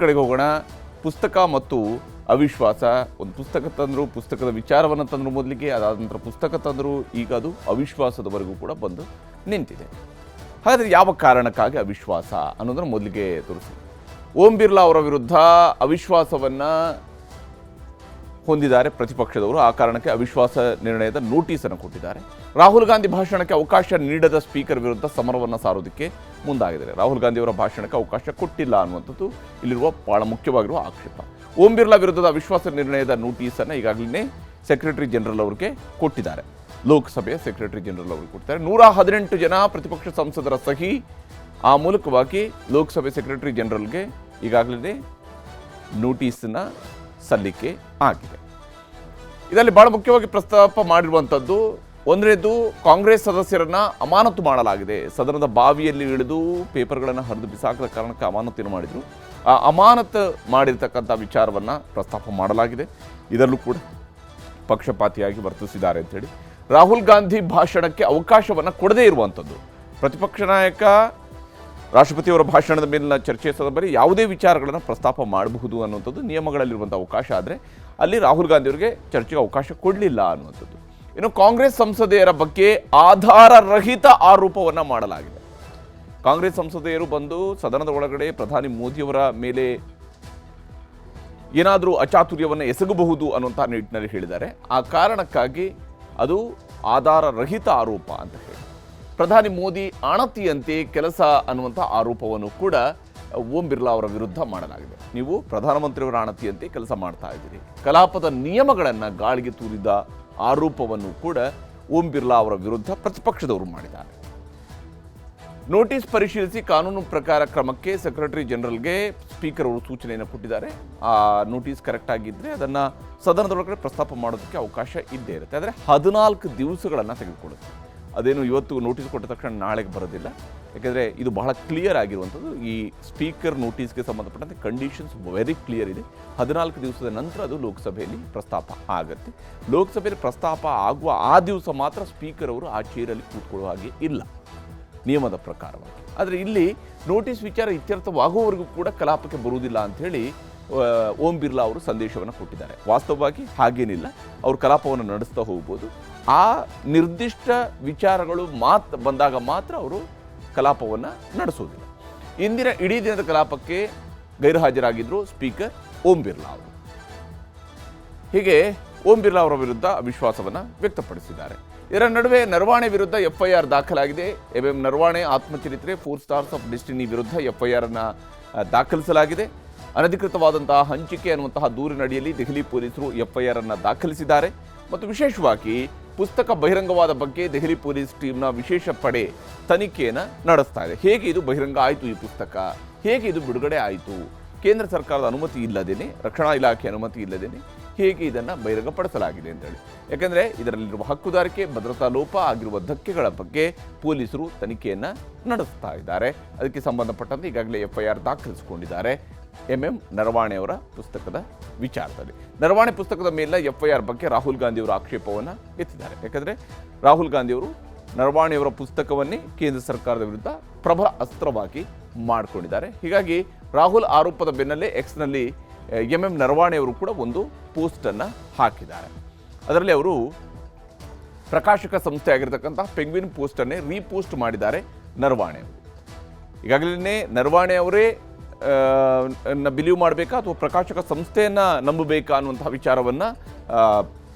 ಕಡೆಗೆ ಹೋಗೋಣ. ಪುಸ್ತಕ ಮತ್ತು ಅವಿಶ್ವಾಸ. ಒಂದು ಪುಸ್ತಕ ತಂದರು, ಪುಸ್ತಕದ ವಿಚಾರವನ್ನು ತಂದರು ಮೊದಲಿಗೆ, ಅದಾದ ನಂತರ ಪುಸ್ತಕ ತಂದರು, ಈಗ ಅದು ಅವಿಶ್ವಾಸದವರೆಗೂ ಕೂಡ ಬಂದು ನಿಂತಿದೆ. ಹಾಗಾದರೆ ಯಾವ ಕಾರಣಕ್ಕಾಗಿ ಅವಿಶ್ವಾಸ ಅನ್ನೋದನ್ನು ಮೊದಲಿಗೆ ತೋರಿಸಿ. ಓಂ ಬಿರ್ಲಾ ಅವರ ವಿರುದ್ಧ ಅವಿಶ್ವಾಸವನ್ನು ಹೊಂದಿದ್ದಾರೆ ಪ್ರತಿಪಕ್ಷದವರು. ಆ ಕಾರಣಕ್ಕೆ ಅವಿಶ್ವಾಸ ನಿರ್ಣಯದ ನೋಟಿಸನ್ನು ಕೊಟ್ಟಿದ್ದಾರೆ. ರಾಹುಲ್ ಗಾಂಧಿ ಭಾಷಣಕ್ಕೆ ಅವಕಾಶ ನೀಡದ ಸ್ಪೀಕರ್ ವಿರುದ್ಧ ಸಮರವನ್ನು ಸಾರೋದಕ್ಕೆ ಮುಂದಾಗಿದ್ದಾರೆ. ರಾಹುಲ್ ಗಾಂಧಿ ಅವರ ಭಾಷಣಕ್ಕೆ ಅವಕಾಶ ಕೊಟ್ಟಿಲ್ಲ ಅನ್ನುವಂಥದ್ದು ಇಲ್ಲಿರುವ ಬಹಳ ಮುಖ್ಯವಾಗಿರುವ ಆಕ್ಷೇಪ. ಓಂ ಬಿರ್ಲಾ ವಿರುದ್ಧದ ಅವಿಶ್ವಾಸ ನಿರ್ಣಯದ ನೋಟಿಸನ್ನು ಈಗಾಗಲೇ ಸೆಕ್ರೆಟರಿ ಜನರಲ್ ಅವರಿಗೆ ಕೊಟ್ಟಿದ್ದಾರೆ. ಲೋಕಸಭೆಯ ಸೆಕ್ರೆಟರಿ ಜನರಲ್ ಅವರಿಗೆ ಕೊಟ್ಟಿದ್ದಾರೆ. 118 ಜನ ಪ್ರತಿಪಕ್ಷ ಸಂಸದರ ಸಹಿ. ಆ ಮೂಲಕವಾಗಿ ಲೋಕಸಭೆ ಸೆಕ್ರೆಟರಿ ಜನರಲ್ಗೆ ಈಗಾಗಲೇ ನೋಟಿಸನ್ನು ಸಲ್ಲಿಕೆ ಆಗಿದೆ. ಇದರಲ್ಲಿ ಬಹಳ ಮುಖ್ಯವಾಗಿ ಪ್ರಸ್ತಾಪ ಮಾಡಿರುವಂಥದ್ದು ಒಂದನೇದು, ಕಾಂಗ್ರೆಸ್ ಸದಸ್ಯರನ್ನು ಅಮಾನತು ಮಾಡಲಾಗಿದೆ. ಸದನದ ಬಾವಿಯಲ್ಲಿ ಇಳಿದು ಪೇಪರ್ಗಳನ್ನು ಹರಿದು ಬಿಸಾಕದ ಕಾರಣಕ್ಕೆ ಅಮಾನತನ್ನು ಮಾಡಿದರು. ಆ ಅಮಾನತು ಮಾಡಿರ್ತಕ್ಕಂಥ ವಿಚಾರವನ್ನು ಪ್ರಸ್ತಾಪ ಮಾಡಲಾಗಿದೆ. ಇದರಲ್ಲೂ ಕೂಡ ಪಕ್ಷಪಾತಿಯಾಗಿ ವರ್ತಿಸಿದ್ದಾರೆ ಅಂಥೇಳಿ. ರಾಹುಲ್ ಗಾಂಧಿ ಭಾಷಣಕ್ಕೆ ಅವಕಾಶವನ್ನು ಕೊಡದೇ ಇರುವಂಥದ್ದು. ಪ್ರತಿಪಕ್ಷ ನಾಯಕ ರಾಷ್ಟ್ರಪತಿಯವರ ಭಾಷಣದ ಮೇಲಿನ ಚರ್ಚೆ ಸಂದರ್ಭದಲ್ಲಿ ಯಾವುದೇ ವಿಚಾರಗಳನ್ನು ಪ್ರಸ್ತಾಪ ಮಾಡಬಹುದು ಅನ್ನುವಂಥದ್ದು ನಿಯಮಗಳಲ್ಲಿರುವಂಥ ಅವಕಾಶ. ಆದರೆ ಅಲ್ಲಿ ರಾಹುಲ್ ಗಾಂಧಿಯವರಿಗೆ ಚರ್ಚೆಗೆ ಅವಕಾಶ ಕೊಡಲಿಲ್ಲ ಅನ್ನುವಂಥದ್ದು. ಇನ್ನು ಕಾಂಗ್ರೆಸ್ ಸಂಸದೆಯರ ಬಗ್ಗೆ ಆಧಾರರಹಿತ ಆರೋಪವನ್ನು ಮಾಡಲಾಗಿದೆ. ಕಾಂಗ್ರೆಸ್ ಸಂಸದೆಯರು ಬಂದು ಸದನದ ಒಳಗಡೆ ಪ್ರಧಾನಿ ಮೋದಿಯವರ ಮೇಲೆ ಏನಾದರೂ ಅಚಾತುರ್ಯವನ್ನು ಎಸಗಬಹುದು ಅನ್ನುವಂಥ ನಿಟ್ಟಿನಲ್ಲಿ ಹೇಳಿದ್ದಾರೆ. ಆ ಕಾರಣಕ್ಕಾಗಿ ಅದು ಆಧಾರರಹಿತ ಆರೋಪ ಅಂತ ಹೇಳಿ ಪ್ರಧಾನಿ ಮೋದಿ ಅಣತಿಯಂತೆ ಕೆಲಸ ಅನ್ನುವಂಥ ಆರೋಪವನ್ನು ಕೂಡ ಓಂ ಬಿರ್ಲಾ ಅವರ ವಿರುದ್ಧ ಮಾಡಲಾಗಿದೆ. ನೀವು ಪ್ರಧಾನಮಂತ್ರಿಯವರ ಅಣತಿಯಂತೆ ಕೆಲಸ ಮಾಡ್ತಾ ಇದ್ದೀರಿ. ಕಲಾಪದ ನಿಯಮಗಳನ್ನು ಗಾಳಿಗೆ ತೂರಿದ ಆರೋಪವನ್ನು ಕೂಡ ಓಂ ಬಿರ್ಲಾ ಅವರ ವಿರುದ್ಧ ಪ್ರತಿಪಕ್ಷದವರು ಮಾಡಿದ್ದಾರೆ. ನೋಟಿಸ್ ಪರಿಶೀಲಿಸಿ ಕಾನೂನು ಪ್ರಕಾರ ಕ್ರಮಕ್ಕೆ ಸೆಕ್ರೆಟರಿ ಜನರಲ್ಗೆ ಸ್ಪೀಕರ್ ಅವರು ಸೂಚನೆಯನ್ನು ಕೊಟ್ಟಿದ್ದಾರೆ. ಆ ನೋಟಿಸ್ ಕರೆಕ್ಟ್ ಆಗಿದ್ದರೆ ಅದನ್ನು ಸದನದೊಳಗಡೆ ಪ್ರಸ್ತಾಪ ಮಾಡೋದಕ್ಕೆ ಅವಕಾಶ ಇದ್ದೇ ಇರುತ್ತೆ. ಆದರೆ 14 ದಿವಸಗಳನ್ನು ತೆಗೆದುಕೊಳ್ಳುತ್ತೆ. ಅದೇನು ಇವತ್ತು ನೋಟಿಸ್ ಕೊಟ್ಟ ತಕ್ಷಣ ನಾಳೆಗೆ ಬರೋದಿಲ್ಲ. ಯಾಕೆಂದರೆ ಇದು ಬಹಳ ಕ್ಲಿಯರ್ ಆಗಿರುವಂಥದ್ದು. ಈ ಸ್ಪೀಕರ್ ನೋಟಿಸ್ಗೆ ಸಂಬಂಧಪಟ್ಟಂತೆ ಕಂಡೀಷನ್ಸ್ ವೆರಿ ಕ್ಲಿಯರ್ ಇದೆ. 14 ದಿವಸದ ನಂತರ ಅದು ಲೋಕಸಭೆಯಲ್ಲಿ ಪ್ರಸ್ತಾಪ ಆಗುತ್ತೆ. ಲೋಕಸಭೆಯಲ್ಲಿ ಪ್ರಸ್ತಾಪ ಆಗುವ ಆ ದಿವಸ ಮಾತ್ರ ಸ್ಪೀಕರ್ ಅವರು ಆ ಚೇರಲ್ಲಿ ಕೂತ್ಕೊಳ್ಳುವ ಹಾಗೆ ಇಲ್ಲ ನಿಯಮದ ಪ್ರಕಾರವಾಗಿ. ಆದರೆ ಇಲ್ಲಿ ನೋಟಿಸ್ ವಿಚಾರ ಇತ್ಯರ್ಥವಾಗುವವರೆಗೂ ಕೂಡ ಕಲಾಪಕ್ಕೆ ಬರುವುದಿಲ್ಲ ಅಂಥೇಳಿ ಓಂ ಬಿರ್ಲಾ ಅವರು ಸಂದೇಶವನ್ನು ಕೊಟ್ಟಿದ್ದಾರೆ. ವಾಸ್ತವವಾಗಿ ಹಾಗೇನಿಲ್ಲ, ಅವರು ಕಲಾಪವನ್ನು ನಡೆಸ್ತಾ ಹೋಗ್ಬೋದು. ಆ ನಿರ್ದಿಷ್ಟ ವಿಚಾರಗಳು ಬಂದಾಗ ಮಾತ್ರ ಅವರು ಕಲಾಪವನ್ನು ನಡೆಸೋದಿಲ್ಲ. ಇಂದಿನ ಇಡೀ ದಿನದ ಕಲಾಪಕ್ಕೆ ಗೈರುಹಾಜರಾಗಿದ್ದರು ಸ್ಪೀಕರ್ ಓಂ ಬಿರ್ಲಾ ಅವರು. ಹೀಗೆ ಓಂ ಬಿರ್ಲಾ ಅವರ ವಿರುದ್ಧ ಅವಿಶ್ವಾಸವನ್ನು ವ್ಯಕ್ತಪಡಿಸಿದ್ದಾರೆ. ಇದರ ನಡುವೆ ನರವಾಣೆ ವಿರುದ್ಧ FIR ದಾಖಲಾಗಿದೆ. MM ನರವಾಣೆ ಆತ್ಮಚರಿತ್ರೆ 4 ಸ್ಟಾರ್ಸ್ ಆಫ್ ಡೆಸ್ಟಿನಿ ವಿರುದ್ಧ FIR ಅನ್ನು ದಾಖಲಿಸಲಾಗಿದೆ. ಅನಧಿಕೃತವಾದಂತಹ ಹಂಚಿಕೆ ಅನ್ನುವಂತಹ ದೂರಿನ ಅಡಿಯಲ್ಲಿ ದೆಹಲಿ ಪೊಲೀಸರು FIR ಅನ್ನು ದಾಖಲಿಸಿದ್ದಾರೆ. ಮತ್ತು ವಿಶೇಷವಾಗಿ ಪುಸ್ತಕ ಬಹಿರಂಗವಾದ ಬಗ್ಗೆ ದೆಹಲಿ ಪೊಲೀಸ್ ಟೀಮ್ನ ವಿಶೇಷ ಪಡೆ ತನಿಖೆಯನ್ನು ನಡೆಸ್ತಾ ಇದೆ. ಹೇಗೆ ಇದು ಬಹಿರಂಗ ಆಯಿತು, ಈ ಪುಸ್ತಕ ಹೇಗೆ ಇದು ಬಿಡುಗಡೆ ಆಯಿತು, ಕೇಂದ್ರ ಸರ್ಕಾರದ ಅನುಮತಿ ಇಲ್ಲದೇನೆ, ರಕ್ಷಣಾ ಇಲಾಖೆ ಅನುಮತಿ ಇಲ್ಲದೇನೆ ಹೇಗೆ ಇದನ್ನು ಬಹಿರಂಗಪಡಿಸಲಾಗಿದೆ ಅಂತೇಳಿ. ಯಾಕೆಂದರೆ ಇದರಲ್ಲಿರುವ ಹಕ್ಕುದಾರಿಕೆ, ಭದ್ರತಾ ಲೋಪ ಆಗಿರುವ ಧಕ್ಕೆಗಳ ಬಗ್ಗೆ ಪೊಲೀಸರು ತನಿಖೆಯನ್ನು ನಡೆಸ್ತಾ ಇದ್ದಾರೆ. ಅದಕ್ಕೆ ಸಂಬಂಧಪಟ್ಟಂತೆ ಈಗಾಗಲೇ FIR ದಾಖಲಿಸಿಕೊಂಡಿದ್ದಾರೆ MM ನರವಾಣೆಯವರ ಪುಸ್ತಕದ ವಿಚಾರದಲ್ಲಿ. ನರವಾಣೆ ಪುಸ್ತಕದ ಮೇಲಿನ FIR ಬಗ್ಗೆ ರಾಹುಲ್ ಗಾಂಧಿಯವರ ಆಕ್ಷೇಪವನ್ನು ಎತ್ತಿದ್ದಾರೆ. ಯಾಕಂದರೆ ರಾಹುಲ್ ಗಾಂಧಿಯವರು ನರವಾಣೆಯವರ ಪುಸ್ತಕವನ್ನೇ ಕೇಂದ್ರ ಸರ್ಕಾರದ ವಿರುದ್ಧ ಪ್ರಬಲ ಅಸ್ತ್ರವಾಗಿ ಮಾಡಿಕೊಂಡಿದ್ದಾರೆ. ಹೀಗಾಗಿ ರಾಹುಲ್ ಆರೋಪದ ಬೆನ್ನಲ್ಲೇ ಎಕ್ಸ್ನಲ್ಲಿ MM ನರವಾಣೆಯವರು ಕೂಡ ಒಂದು ಪೋಸ್ಟನ್ನು ಹಾಕಿದ್ದಾರೆ. ಅದರಲ್ಲಿ ಅವರು ಪ್ರಕಾಶಕ ಸಂಸ್ಥೆ ಆಗಿರತಕ್ಕಂಥ ಪೆಂಗ್ವಿನ್ ಪೋಸ್ಟನ್ನೇ ರೀಪೋಸ್ಟ್ ಮಾಡಿದ್ದಾರೆ ನರವಾಣೆಯವರು. ಈಗಾಗಲೇ ನರವಾಣೆ ಅವರೇ ಬಿಲೀವ್ ಮಾಡಬೇಕಾ ಅಥವಾ ಪ್ರಕಾಶಕ ಸಂಸ್ಥೆಯನ್ನು ನಂಬಬೇಕಾ ಅನ್ನುವಂತಹ ವಿಚಾರವನ್ನು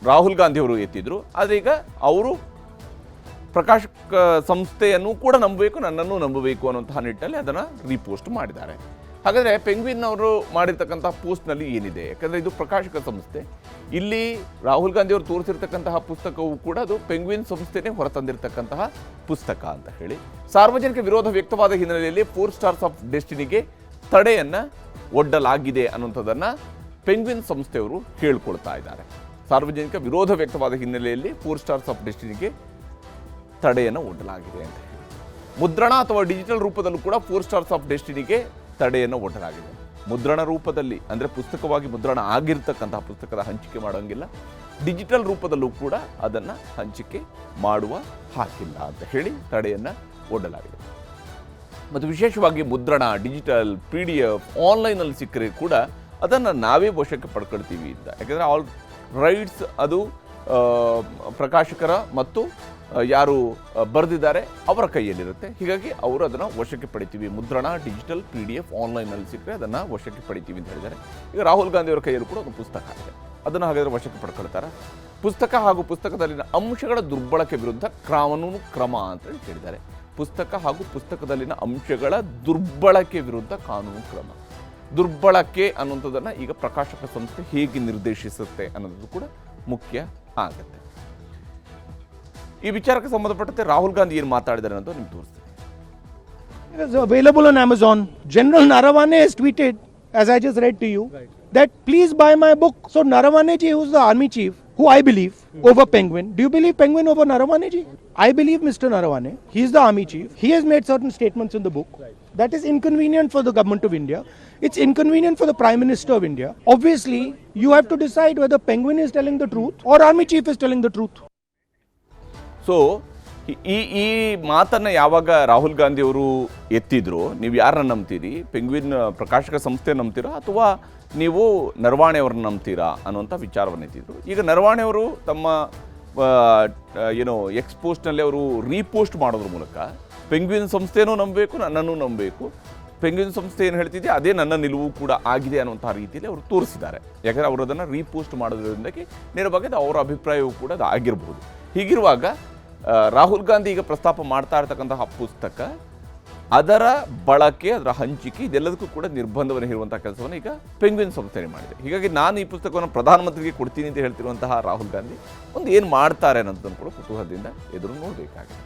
ರಾಹುಲ್ ಗಾಂಧಿಯವರು ಎತ್ತಿದ್ರು. ಆದರೆ ಈಗ ಅವರು ಪ್ರಕಾಶಕ ಸಂಸ್ಥೆಯನ್ನು ಕೂಡ ನಂಬಬೇಕು, ನನ್ನನ್ನು ನಂಬಬೇಕು ಅನ್ನುವಂತಹ ನಿಟ್ಟಿನಲ್ಲಿ ಅದನ್ನು ರೀಪೋಸ್ಟ್ ಮಾಡಿದ್ದಾರೆ. ಹಾಗಾದರೆ ಪೆಂಗ್ವಿನ್ ಅವರು ಮಾಡಿರ್ತಕ್ಕಂಥ ಪೋಸ್ಟ್ನಲ್ಲಿ ಏನಿದೆ? ಯಾಕಂದರೆ ಇದು ಪ್ರಕಾಶಕ ಸಂಸ್ಥೆ. ಇಲ್ಲಿ ರಾಹುಲ್ ಗಾಂಧಿಯವರು ತೋರಿಸಿರ್ತಕ್ಕಂತಹ ಪುಸ್ತಕವು ಕೂಡ ಅದು ಪೆಂಗ್ವಿನ್ ಸಂಸ್ಥೆನೇ ಹೊರತಂದಿರತಕ್ಕಂತಹ ಪುಸ್ತಕ ಅಂತ ಹೇಳಿ ಸಾರ್ವಜನಿಕ ವಿರೋಧ ವ್ಯಕ್ತವಾದ ಹಿನ್ನೆಲೆಯಲ್ಲಿ 4 ಸ್ಟಾರ್ಸ್ ಆಫ್ ಡೆಸ್ಟಿನಿಗೆ ತಡೆಯನ್ನು ಒಡ್ಡಲಾಗಿದೆ ಅನ್ನುವಂಥದ್ದನ್ನು ಪೆಂಗ್ವಿನ್ ಸಂಸ್ಥೆಯವರು ಹೇಳ್ಕೊಳ್ತಾ ಇದ್ದಾರೆ. ಸಾರ್ವಜನಿಕ ವಿರೋಧ ವ್ಯಕ್ತವಾದ ಹಿನ್ನೆಲೆಯಲ್ಲಿ 4 ಸ್ಟಾರ್ಸ್ ಆಫ್ ಡೆಸ್ಟಿನಿಗೆ ತಡೆಯನ್ನು ಒಡ್ಡಲಾಗಿದೆ ಅಂತ ಹೇಳಿ. ಮುದ್ರಣ ಅಥವಾ ಡಿಜಿಟಲ್ ರೂಪದಲ್ಲೂ ಕೂಡ 4 ಸ್ಟಾರ್ಸ್ ಆಫ್ ಡೆಸ್ಟಿನಿಗೆ ತಡೆಯನ್ನು ಒಡ್ಡಲಾಗಿದೆ. ಮುದ್ರಣ ರೂಪದಲ್ಲಿ ಅಂದರೆ ಪುಸ್ತಕವಾಗಿ ಮುದ್ರಣ ಆಗಿರ್ತಕ್ಕಂತಹ ಪುಸ್ತಕದ ಹಂಚಿಕೆ ಮಾಡೋಂಗಿಲ್ಲ. ಡಿಜಿಟಲ್ ರೂಪದಲ್ಲೂ ಕೂಡ ಅದನ್ನು ಹಂಚಿಕೆ ಮಾಡುವ ಹಾಕಿಲ್ಲ ಅಂತ ಹೇಳಿ ತಡೆಯನ್ನು ಒಡ್ಡಲಾಗಿದೆ. ಮತ್ತು ವಿಶೇಷವಾಗಿ ಮುದ್ರಣ, ಡಿಜಿಟಲ್, PDF, ಆನ್ಲೈನಲ್ಲಿ ಸಿಕ್ಕರೆ ಕೂಡ ಅದನ್ನು ನಾವೇ ವಶಕ್ಕೆ ಪಡ್ಕೊಳ್ತೀವಿ ಅಂತ. ಯಾಕೆಂದರೆ ಆಲ್ ರೈಟ್ಸ್ ಅದು ಪ್ರಕಾಶಕರ ಮತ್ತು ಯಾರು ಬರೆದಿದ್ದಾರೆ ಅವರ ಕೈಯಲ್ಲಿರುತ್ತೆ. ಹೀಗಾಗಿ ಅವರು ಅದನ್ನು ವಶಕ್ಕೆ ಪಡಿತೀವಿ. ಮುದ್ರಣ, ಡಿಜಿಟಲ್, PDF, ಆನ್ಲೈನಲ್ಲಿ ಸಿಕ್ಕರೆ ಅದನ್ನು ವಶಕ್ಕೆ ಪಡಿತೀವಿ ಅಂತ ಹೇಳಿದ್ದಾರೆ. ಈಗ ರಾಹುಲ್ ಗಾಂಧಿ ಅವರ ಕೈಯಲ್ಲೂ ಕೂಡ ಒಂದು ಪುಸ್ತಕ ಇದೆ. ಅದನ್ನು ಹಾಗಾದರೆ ವಶಕ್ಕೆ ಪಡ್ಕೊಳ್ತಾರೆ. ಪುಸ್ತಕ ಹಾಗೂ ಪುಸ್ತಕದಲ್ಲಿನ ಅಂಶಗಳ ದುರ್ಬಳಕೆ ವಿರುದ್ಧ ಕಾನೂನು ಕ್ರಮ ಅಂತೇಳಿ ಹೇಳಿದ್ದಾರೆ. ಪುಸ್ತಕ ಹಾಗೂ ಪುಸ್ತಕದಲ್ಲಿನ ಅಂಶಗಳ ದುರ್ಬಳಕೆ ವಿರುದ್ಧ ಕಾನೂನು ಕ್ರಮ. ದುರ್ಬಳಕೆ ಅನ್ನುವಂಥದ್ದನ್ನು ಈಗ ಪ್ರಕಾಶಕ ಸಂಸ್ಥೆ ಹೇಗೆ ನಿರ್ದೇಶಿಸುತ್ತೆ ಅನ್ನೋದು ಕೂಡ ಮುಖ್ಯ ಆಗುತ್ತೆ. ಈ ವಿಚಾರಕ್ಕೆ ಸಂಬಂಧಪಟ್ಟಂತೆ ರಾಹುಲ್ ಗಾಂಧಿ ಏನು ಮಾತಾಡಿದ್ದಾರೆ ಅಂತ ನಿಮ್ಗೆ ತೋರಿಸ್ತೀನಿ. It is available on Amazon. General Narawane has tweeted, as I just read to you, that please buy my book. So Narawane ji, who's the army chief, who I believe over Penguin. Do you believe Penguin over Narawane ji? I believe Mr. Narawane. He is the army chief. He has made certain statements in the book. That is inconvenient for the government of India. It's inconvenient for the Prime Minister of India. Obviously, you have to decide whether Penguin is telling the truth or army chief is telling the truth. So ಈ ಮಾತನ್ನು ಯಾವಾಗ ರಾಹುಲ್ ಗಾಂಧಿ ಅವರು ಎತ್ತಿದ್ರು, ನೀವು ಯಾರನ್ನ ನಂಬ್ತೀರಿ, penguin ಪ್ರಕಾಶಕ ಸಂಸ್ಥೆ ನಂಬ್ತೀರಾ ಅಥವಾ ನೀವು ನರವಾಣೆ ಅವ್ರನ್ನ ನಂಬ್ತೀರಾ ಅನ್ನುವಂಥ ವಿಚಾರವನ್ನು ಎತ್ತಿದ್ರು. ಈಗ ನರವಾಣೆ ಅವರು ತಮ್ಮ ಎಕ್ಸ್ ಪೋಸ್ಟ್ನಲ್ಲಿ ಅವರು ರೀಪೋಸ್ಟ್ ಮಾಡೋದ್ರ ಮೂಲಕ ಪೆಂಗ್ವಿನ್ ಸಂಸ್ಥೆನೂ ನಂಬಬೇಕು, ನನ್ನನ್ನು ನಂಬಬೇಕು, ಪೆಂಗ್ವಿನ್ ಸಂಸ್ಥೆ ಏನು ಹೇಳ್ತಿದೆ ಅದೇ ನನ್ನ ನಿಲುವು ಕೂಡ ಆಗಿದೆ ಅನ್ನುವಂಥ ರೀತಿಯಲ್ಲಿ ಅವರು ತೋರಿಸಿದ್ದಾರೆ. ಯಾಕಂದರೆ ಅವರು ಅದನ್ನು ರೀಪೋಸ್ಟ್ ಮಾಡೋದ್ರಿಂದಾಗಿ ನೇರವಾಗಿ ಅವರ ಅಭಿಪ್ರಾಯವೂ ಕೂಡ ಅದು ಆಗಿರಬಹುದು. ಹೀಗಿರುವಾಗ ರಾಹುಲ್ ಗಾಂಧಿ ಈಗ ಪ್ರಸ್ತಾಪ ಮಾಡ್ತಾ ಇರ್ತಕ್ಕಂತಹ ಪುಸ್ತಕ, ಅದರ ಬಳಕೆ, ಅದರ ಹಂಚಿಕೆ, ಇದೆಲ್ಲದಕ್ಕೂ ಕೂಡ ನಿರ್ಬಂಧವನ್ನು ಹೇರುವಂಥ ಕೆಲಸವನ್ನು ಈಗ ಪೆಂಗ್ವಿನ್ ಸಂಸ್ಥೆ ಮಾಡಿದೆ. ಹೀಗಾಗಿ ನಾನು ಈ ಪುಸ್ತಕವನ್ನು ಪ್ರಧಾನಮಂತ್ರಿಗೆ ಕೊಡ್ತೀನಿ ಅಂತ ಹೇಳ್ತಿರುವಂತಹ ರಾಹುಲ್ ಗಾಂಧಿ ಒಂದು ಏನು ಮಾಡ್ತಾರೆ ಅನ್ನೋದನ್ನು ಕೂಡ ಕುತೂಹಲದಿಂದ ಎದುರು ನೋಡಬೇಕಾಗಿದೆ.